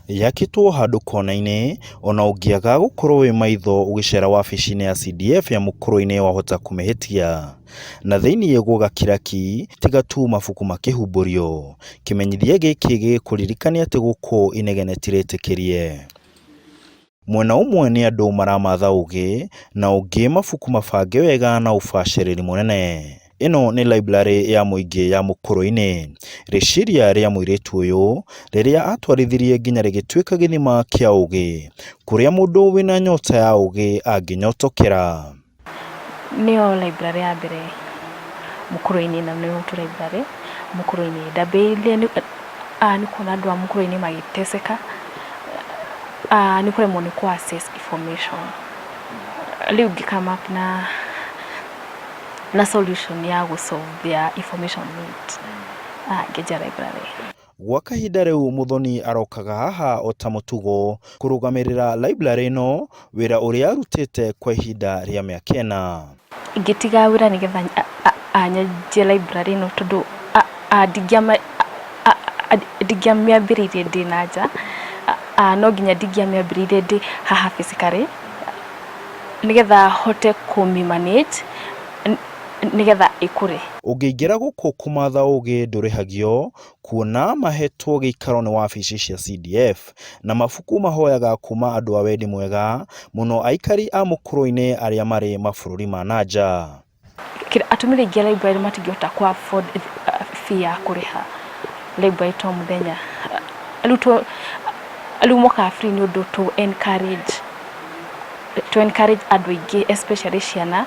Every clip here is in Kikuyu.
yakitwo handu kona-ini ona ungiaga gukorwo wi maitho ugicera wabici-ini ya CDF ya Mukuru-ini wahota kumihitia na thiini gugakira ki tiga tu mabuku makihumburio. Kimenyithia giki gikuririkania ati guku inegene tiritikirie. Mwena umwe ni andu maramatha ugi na ungi mabuku mabange wega na ubaciriri munene. Ino ni library ya muingi ya Mukuru-ini. Riciria ria muiritu uyu riria atwarithirie nginya rigituika githima kia ugi kuria mundu wina nyota ya ugi anginyotokera. Niyo library ya mbere Mukuru-ini na niyo tu library Mukuru-ini ndambĩrĩirie ni kuna andu a Mukuru-ini magiteseka ni kuremwo ni ku access information. Riu ngikama up na solution ya solve their information need ngeja library. Gwa kahinda riu Muthoni arokaga haha ota mutugo kurugamirira library ino, wira uria arutite kwa ihinda ria miaka 4. Ingitiga wira nigetha anyanjie library ino tondu ndingiamiambiririe ndi na nja, no nginya ndingiamiambiririe ndi haha physically nigetha hote ku-manage nigetha ikure. Ungiingira guku kumatha ugi ndurihagio, kuona mahetwo giikaro ni wabici cia CDF na mabuku mahoyaga kuma andu a wendi mwega muno aikari a Mukuru-ini aria mari mabururi ma nanja. Atumire ingia library matingihota ku afford fee ya kuriha library to muthenya. Riu moka free ni undu to encourage andu aingi especially ciana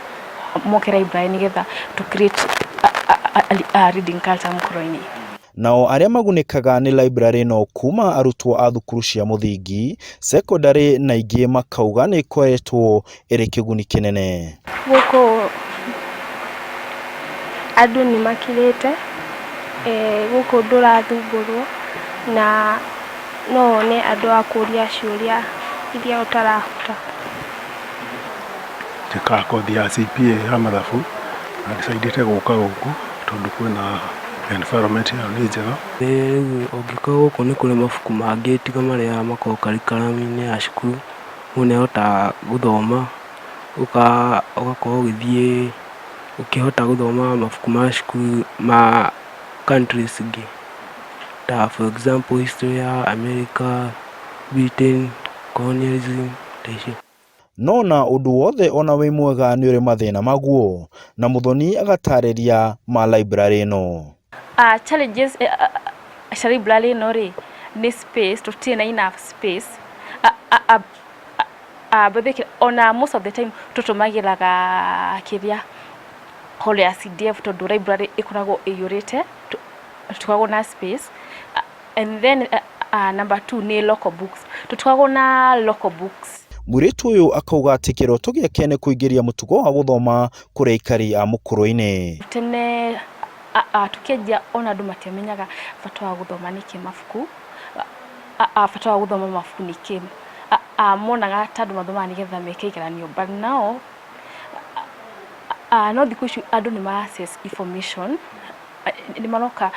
moke library nigetha to create a reading culture Mukuru-ini. Nao aria magunikaga ni library no kuma arutwo a thukuru cia muthingi, secondary na ingi makauga ni ikoretwo iri kiguni kinene. Guku andu ni makirite guku ndurathumburwo na no ne andu akuria ciuria iria utarahota. Tika kothi ya CPA ya mathabu na decidete guka guku tondu kwina environment ya ni njega. Ungika guku ni kuri mabuku mangi tiga maria makoo curriculum-ini ya cukuru, unehota guthoma ugakorwo ugithie ukihota guthoma mabuku ma cukuru ma countries ingi ta for example history ya America, Britain, colonialism taicio. Nona undu wothe ona wi mwega ni uri mathina maguo, na Muthoni agatariria ma library ino. Challenges library ino ri ni space, tutina enough space. But ona most of the time tutumagiraga kiria hall ya CDF tondu library ikoragwo iyurite, tukoragwo na space. And then number 2 ni local books, tukoragwo na local books. Muritu uyu akauga ati kiroto giake ni kuingiria mutugo wa guthoma kuri aikari a Mukuru-ini. Tene tukianjia ona andu matiamenyaga bata wa guthoma niki mabuku, bata wa guthoma mabuku niki, monaga ta andu mathoma nigetha meke igeranio, but now no thiku ici andu ni ma access information, ni maroka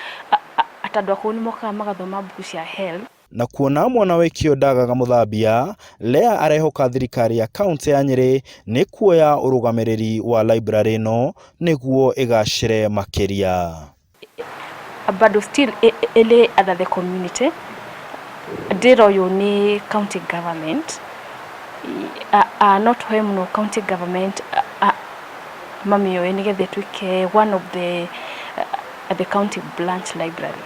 atandu akuu ni mokaga magathoma buku cia health. Na kuona mwana wekio ndagaga muthambia, Lea arehoka thirikari ya kaunti ya Nyeri ni kuoya urugamiriri wa library ino niguo igacire makiria. Bado still ele other the community ndiro yo ni county government not him no county government mamio enigethe tuike one of the county branch library.